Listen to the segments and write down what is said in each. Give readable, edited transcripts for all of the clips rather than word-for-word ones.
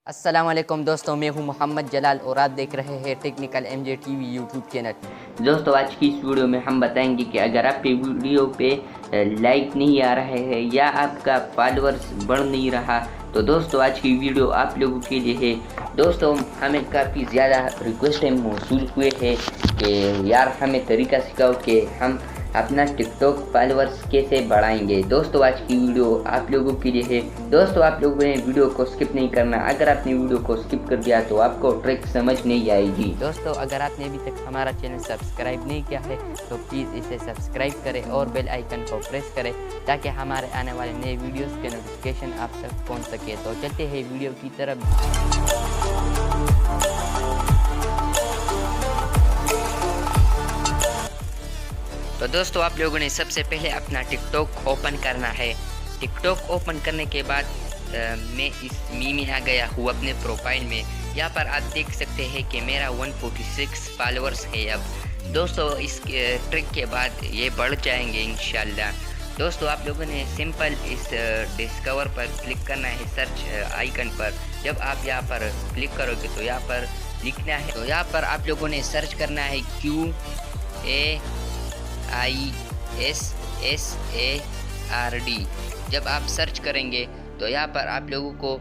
अस्सलामुअलैकुम दोस्तों, मैं हूं मोहम्मद जलाल और आप देख रहे हैं technical MJ TV YouTube channel. दोस्तों आज की इस वीडियो में हम बताएंगे कि अगर आपके वीडियो पे लाइक नहीं आ रहे हैं या आपका फॉलोअर्स बढ़ नहीं रहा तो दोस्तों आज की वीडियो आप लोगों के लिए है। दोस्तों हमें काफ़ी ज़्यादा रिक्वेस्ट मौसूल हुए हैं कि यार हमें तरीका सिखाओ कि हम अपना टिकटॉक फॉलोअर्स कैसे बढ़ाएंगे। दोस्तों आज की वीडियो आप लोगों के लिए है। दोस्तों आप लोगों ने वीडियो को स्किप नहीं करना, अगर आपने वीडियो को स्किप कर दिया तो आपको ट्रिक समझ नहीं आएगी। दोस्तों अगर आपने अभी तक हमारा चैनल सब्सक्राइब नहीं किया है तो प्लीज़ इसे सब्सक्राइब करें और बेल आइकन को प्रेस करें ताकि हमारे आने वाले नए वीडियोस के नोटिफिकेशन आप तक पहुंच सके। तो चलते हैं वीडियो की तरफ। तो दोस्तों आप लोगों ने सबसे पहले अपना टिकटॉक ओपन करना है। टिकटॉक ओपन करने के बाद मैं इस में आ गया हूँ अपने प्रोफाइल में। यहाँ पर आप देख सकते हैं कि मेरा 146 फॉलोअर्स है। अब दोस्तों इस ट्रिक के बाद ये बढ़ जाएंगे इंशाल्लाह। दोस्तों आप लोगों ने सिंपल इस डिस्कवर पर क्लिक करना है, सर्च आइकन पर। जब आप यहाँ पर क्लिक करोगे तो यहाँ पर लिखना है, तो यहाँ पर आप लोगों ने सर्च करना है QAISSARD। जब आप सर्च करेंगे तो यहाँ पर आप लोगों को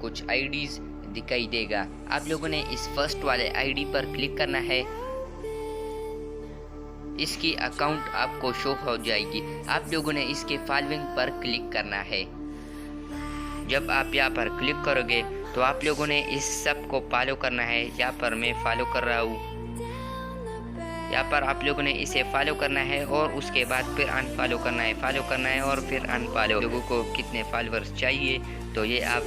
कुछ आईडीज दिखाई देगा। आप लोगों ने इस फर्स्ट वाले आईडी पर क्लिक करना है, इसकी अकाउंट आपको शो हो जाएगी। आप लोगों ने इसके फॉलोइंग पर क्लिक करना है। जब आप यहाँ पर क्लिक करोगे तो आप लोगों ने इस सब को फॉलो करना है। यहाँ पर मैं फॉलो कर रहा हूँ। यहाँ पर आप लोगों ने इसे फॉलो करना है और उसके बाद फिर अनफॉलो करना है, फॉलो करना है और फिर अनफॉलो। लोगों को कितने फॉलोअर्स चाहिए तो ये आप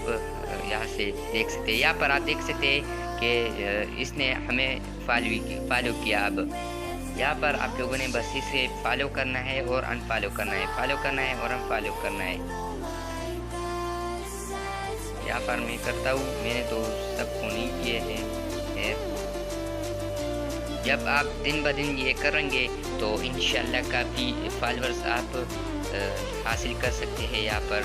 यहाँ से देख सकते हैं। यहाँ पर आप देख सकते हैं कि इसने हमें फॉलो किया। अब यहाँ पर आप लोगों ने बस इसे फॉलो करना है और अनफॉलो करना है, फॉलो करना है और अनफॉलो करना है। यहाँ पर मैं करता हूँ, मैंने तो सबको नहीं किए हैं। जब आप दिन ब दिन ये करेंगे तो इंशाल्लाह काफ़ी फॉलोअर्स आप हासिल कर सकते हैं। यहाँ पर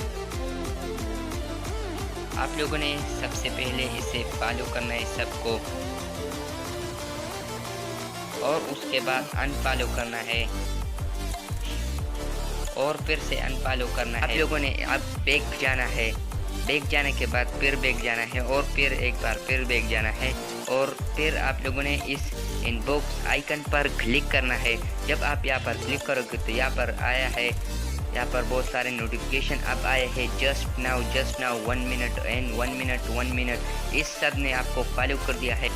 आप लोगों ने सबसे पहले इसे फॉलो करना है सबको और उसके बाद अनफॉलो करना है और फिर से अनफॉलो करना है। आप लोगों ने अब बैक जाना है, बैक जाने के बाद फिर बैक जाना है और फिर एक बार फिर बैक जाना है और फिर आप लोगों ने इस इनबॉक्स आइकन पर क्लिक करना है। जब आप यहाँ पर क्लिक करोगे तो यहाँ पर आया है, यहाँ पर बहुत सारे नोटिफिकेशन अब आए हैं। Just now 1 minute and 1 minute इस सब ने आपको फॉलो कर दिया है।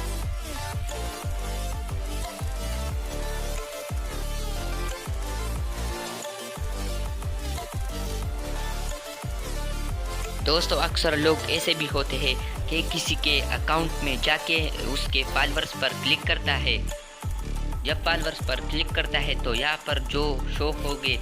दोस्तों अक्सर लोग ऐसे भी होते हैं कि किसी के अकाउंट में जाके उसके फॉलोअर्स पर क्लिक करता है। जब फॉलोअर्स पर क्लिक करता है तो यहाँ पर जो शो होगे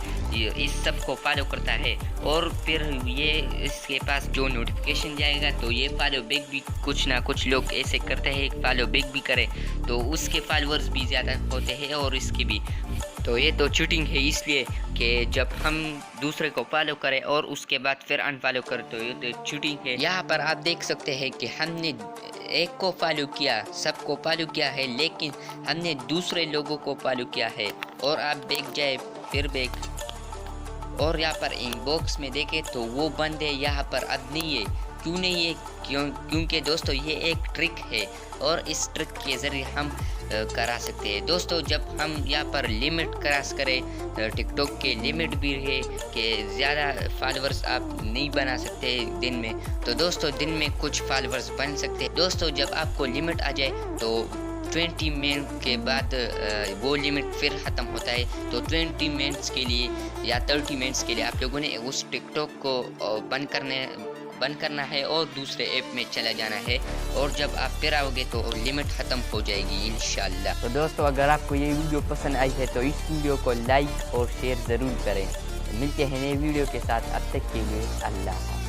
इस सब को फॉलो करता है और फिर ये इसके पास जो नोटिफिकेशन जाएगा तो ये फॉलो बैक भी, कुछ ना कुछ लोग ऐसे करते हैं फॉलो बैक भी करे तो उसके फॉलोअर्स भी ज़्यादा होते हैं और इसके भी। तो ये तो चीटिंग है, इसलिए कि जब हम दूसरे को फॉलो करें और उसके बाद फिर अनफॉलो करें तो ये तो चीटिंग है। यहाँ पर आप देख सकते हैं कि हमने एक को फॉलो किया, सबको फॉलो किया है, लेकिन हमने दूसरे लोगों को फॉलो किया है। और आप बैक जाए फिर बैक और यहाँ पर इनबॉक्स में देखें तो वो बंद है, यहाँ पर अब नहीं है। क्यों नहीं है? क्योंकि दोस्तों ये एक ट्रिक है और इस ट्रिक के ज़रिए हम करा सकते हैं। दोस्तों जब हम यहाँ पर लिमिट क्रॉस करें, टिकटॉक के लिमिट भी है कि ज़्यादा फॉलोअर्स आप नहीं बना सकते दिन में, तो दोस्तों दिन में कुछ फॉलोअर्स बन सकते हैं। दोस्तों जब आपको लिमिट आ जाए तो 20 मिनट के बाद वो लिमिट फिर ख़त्म होता है। तो 20 मिनट्स के लिए या 30 मिनट्स के लिए आप लोगों ने उस टिकटॉक को बंद करना है और दूसरे ऐप में चला जाना है और जब आप फिर आओगे तो लिमिट ख़त्म हो जाएगी इंशाल्लाह। तो दोस्तों अगर आपको ये वीडियो पसंद आई है तो इस वीडियो को लाइक और शेयर ज़रूर करें। मिलते हैं नए वीडियो के साथ, अब तक के लिए अल्लाह।